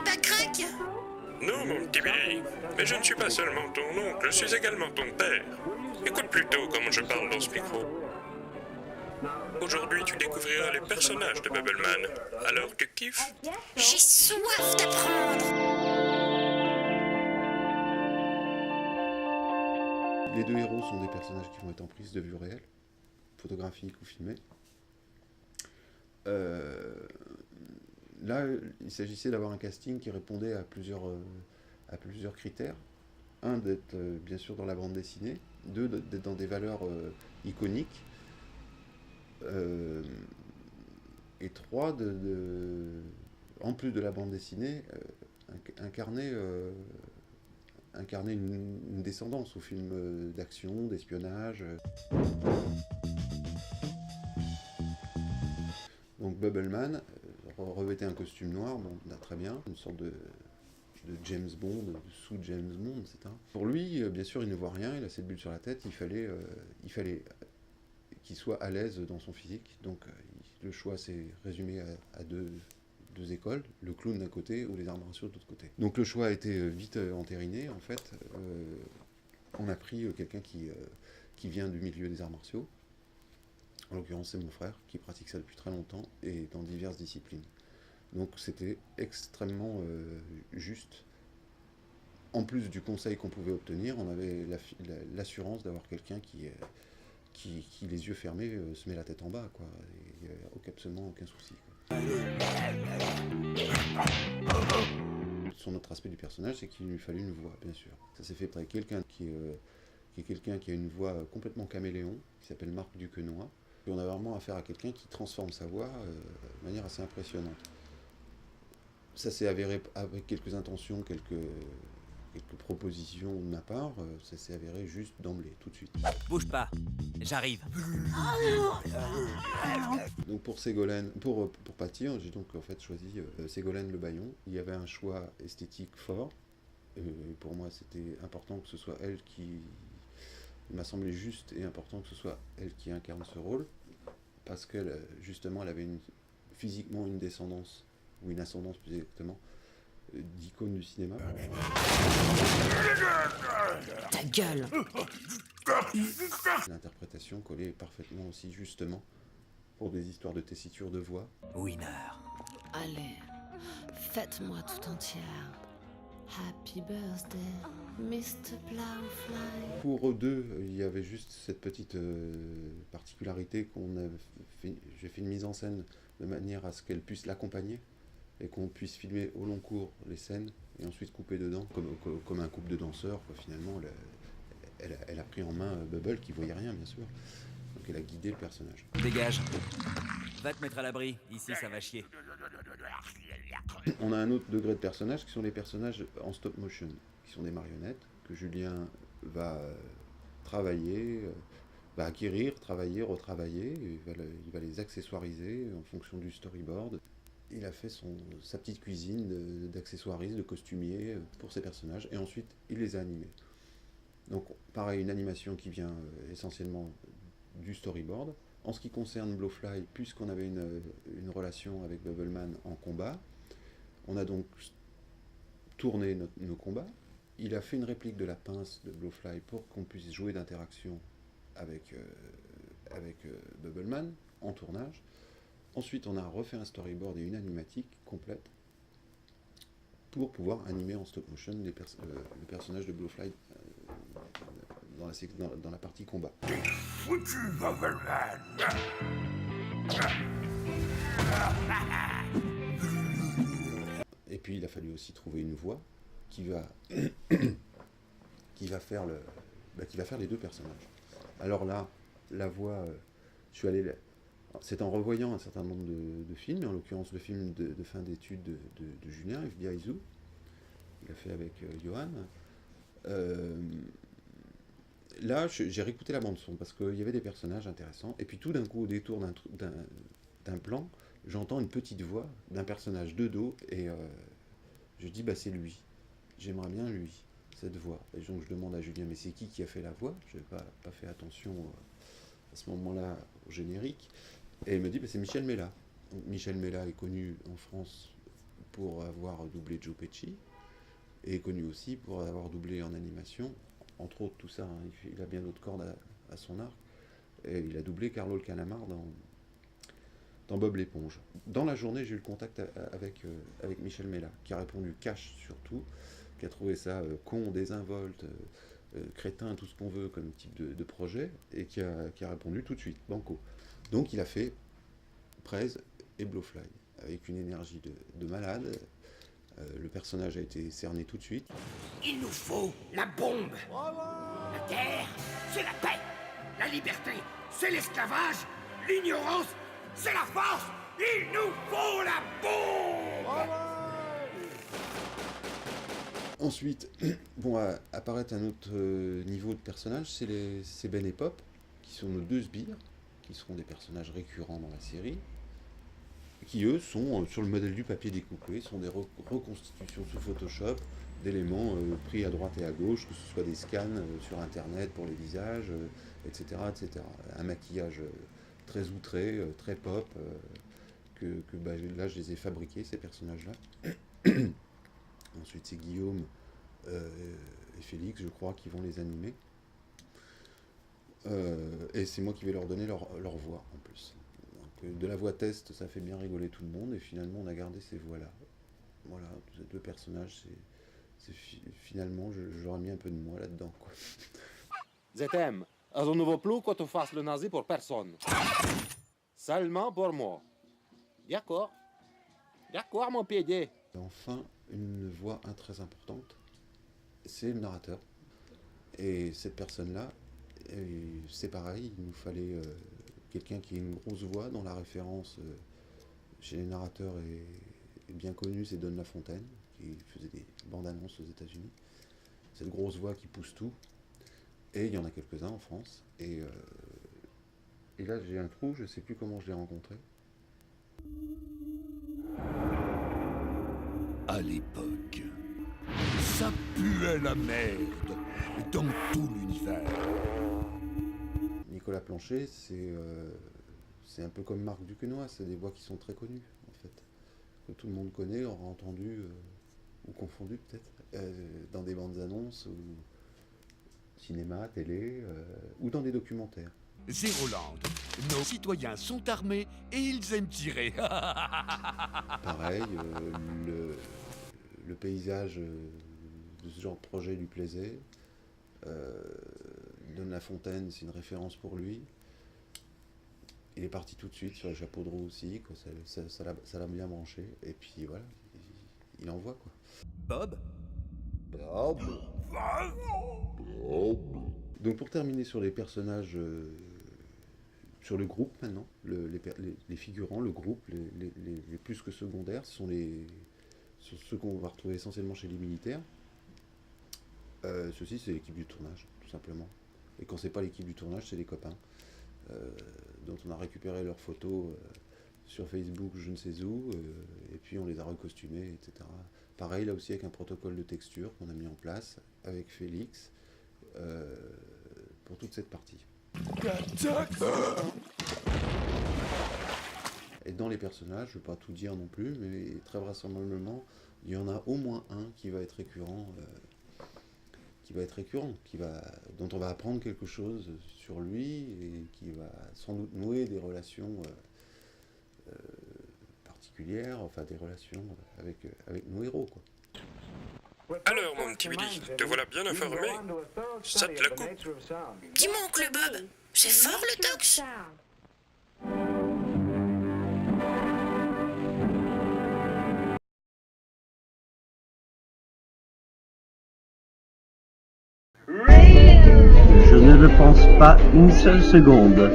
pas crack? Non, mon petit Billy, mais je ne suis pas seulement ton oncle, je suis également ton père. Écoute plutôt comment je parle dans ce micro. Aujourd'hui, tu découvriras les personnages de Bubbleman. Alors, tu kiffes? J'ai soif d'apprendre. Les deux héros sont des personnages qui vont être en prise de vue réelle, photographique ou filmée. Là, il s'agissait d'avoir un casting qui répondait à plusieurs critères. Un, d'être bien sûr dans la bande dessinée. Deux, d'être dans des valeurs iconiques. Et trois, en plus de la bande dessinée, incarner une descendance au film d'action, d'espionnage. Donc Bubbleman revêtait un costume noir, bon, très bien, une sorte de James Bond, de sous-James Bond, etc. Pour lui, bien sûr, il ne voit rien, il a cette bulle sur la tête, il fallait qu'il soit à l'aise dans son physique. Donc le choix s'est résumé à deux écoles, le clown d'un côté ou les arts martiaux de l'autre côté. Donc le choix a été vite entériné, en fait. On a pris quelqu'un qui vient du milieu des arts martiaux. En l'occurrence, c'est mon frère, qui pratique ça depuis très longtemps et dans diverses disciplines. Donc c'était extrêmement juste. En plus du conseil qu'on pouvait obtenir, on avait l'assurance d'avoir quelqu'un qui, les yeux fermés, se met la tête en bas, quoi. Il n'y a absolument aucun souci, quoi. Son autre aspect du personnage, c'est qu'il lui fallut une voix, bien sûr. Ça s'est fait avec quelqu'un qui a une voix complètement caméléon, qui s'appelle Marc Duquesnoy. Et on a vraiment affaire à quelqu'un qui transforme sa voix de manière assez impressionnante. Ça s'est avéré avec quelques intentions, quelques propositions de ma part, ça s'est avéré juste d'emblée, tout de suite. Bouge pas, j'arrive. Donc pour Ségolène, pour Patty, j'ai donc en fait choisi Ségolène Le Baillon. Il y avait un choix esthétique fort. Pour moi, c'était important que ce soit elle qui... Il m'a semblé juste et important que ce soit elle qui incarne ce rôle, parce qu'elle, justement, elle avait physiquement une descendance, ou une ascendance plus exactement, d'icône du cinéma. Ta gueule. L'interprétation collait parfaitement aussi, justement, pour des histoires de tessiture de voix. Winner. Allez, faites-moi tout entière. Happy birthday, Mr. Blowfly. Pour eux deux, il y avait juste cette petite particularité j'ai fait une mise en scène de manière à ce qu'elle puisse l'accompagner et qu'on puisse filmer au long cours les scènes et ensuite couper dedans, comme un couple de danseurs, quoi. Finalement, elle a pris en main Bubble qui voyait rien, bien sûr. Donc elle a guidé le personnage. Dégage. Va te mettre à l'abri, ici ça va chier. On a un autre degré de personnages qui sont les personnages en stop motion, qui sont des marionnettes que Julien va travailler, va acquérir, travailler, retravailler, il va les accessoiriser en fonction du storyboard. Il a fait sa petite cuisine d'accessoiristes, de costumier pour ses personnages, et ensuite il les a animés. Donc pareil, une animation qui vient essentiellement du storyboard. En ce qui concerne Blowfly, puisqu'on avait une relation avec Bubbleman en combat, on a donc tourné nos combats. Il a fait une réplique de la pince de Blowfly pour qu'on puisse jouer d'interaction avec Bubbleman en tournage. Ensuite, on a refait un storyboard et une animatique complète pour pouvoir animer en stop motion le personnage de Blowfly dans la partie combat. Foutu, Bubbleman. Et puis il a fallu aussi trouver une voix qui va faire les deux personnages. Alors là, la voix, je suis allé... C'est en revoyant un certain nombre de films, en l'occurrence le film de fin d'études de Julien, FBI Zoo, il a fait avec Johan. Là, j'ai réécouté la bande-son, parce qu'il y avait des personnages intéressants, et puis tout d'un coup, au détour d'un plan, j'entends une petite voix d'un personnage de dos, et je dis, c'est lui. J'aimerais bien lui, cette voix. Et donc je demande à Julien, mais c'est qui a fait la voix? Je n'ai pas fait attention à ce moment-là au générique. Et il me dit, c'est Michel Mella. Donc, Michel Mella est connu en France pour avoir doublé Joe Pesci, et connu aussi pour avoir doublé en animation, entre autres tout ça, hein, il a bien d'autres cordes à son arc, et il a doublé Carlo le Calamar dans Bob l'éponge. Dans la journée, j'ai eu le contact avec Michel Mella, qui a répondu cash surtout, qui a trouvé ça con, désinvolte, crétin, tout ce qu'on veut comme type de projet, et qui a répondu tout de suite, banco. Donc il a fait Prez et Blowfly, avec une énergie de malade. Le personnage a été cerné tout de suite. Il nous faut la bombe. La guerre, c'est la paix. La liberté, c'est l'esclavage. L'ignorance, c'est la force. Il nous faut la bombe. Ensuite, vont apparaître un autre niveau de personnage, c'est Ben et Pop, qui sont nos deux sbires, qui seront des personnages récurrents dans la série, qui eux sont sur le modèle du papier découpé, sont des reconstitutions sous Photoshop d'éléments pris à droite et à gauche, que ce soit des scans sur internet pour les visages, etc., etc. Un maquillage très outré, très pop, là je les ai fabriqués, ces personnages-là. Ensuite c'est Guillaume et Félix, je crois, qui vont les animer. Et c'est moi qui vais leur donner leur voix en plus. Donc, de la voix test, ça fait bien rigoler tout le monde, et finalement on a gardé ces voix-là. Voilà, ces deux personnages, finalement j'aurais mis un peu de moi là-dedans, quoi. ZM, on ne veut plus que tu fasses le nazi pour personne. Seulement pour moi. D'accord. D'accord, mon PD. Et enfin, une voix très importante, c'est le narrateur. Et cette personne-là, c'est pareil, il nous fallait quelqu'un qui ait une grosse voix, dont la référence chez les narrateurs est bien connue, c'est Don Lafontaine, qui faisait des bandes annonces aux États-Unis. Cette grosse voix qui pousse tout. Et il y en a quelques-uns en France. Et là, j'ai un trou, je ne sais plus comment je l'ai rencontré. À l'époque, ça puait la merde dans tout l'univers. Nicolas Plancher, c'est un peu comme Marc Duquesnoy, c'est des voix qui sont très connues, en fait. Que tout le monde connaît, aura entendu, ou confondu peut-être, dans des bandes annonces, ou cinéma, télé, ou dans des documentaires. Zéroland, nos citoyens sont armés et ils aiment tirer. Pareil, le paysage de ce genre de projet lui plaisait. Don Lafontaine, c'est une référence pour lui. Il est parti tout de suite sur les chapeaux de roue aussi, quoi. Ça l'a bien branché. Et puis voilà, il envoie, quoi. Bob? Donc pour terminer sur les personnages, sur le groupe maintenant, les figurants, le groupe, les plus que secondaires, ce sont ceux qu'on va retrouver essentiellement chez les militaires. Ceci, c'est l'équipe du tournage, tout simplement. Et quand c'est pas l'équipe du tournage, c'est les copains, dont on a récupéré leurs photos sur Facebook, je ne sais où, et puis on les a recostumés, etc. Pareil, là aussi avec un protocole de texture qu'on a mis en place avec Félix, pour toute cette partie. Et dans les personnages, je ne vais pas tout dire non plus, mais très vraisemblablement, il y en a au moins un qui va être récurrent, dont on va apprendre quelque chose sur lui, et qui va sans doute nouer des relations particulières, enfin des relations avec nos héros, quoi. Alors, mon petit Billy, te voilà bien informé. Ça te la coupe. Dis-moi, oncle Bob, c'est fort le tox? Je ne le pense pas une seule seconde.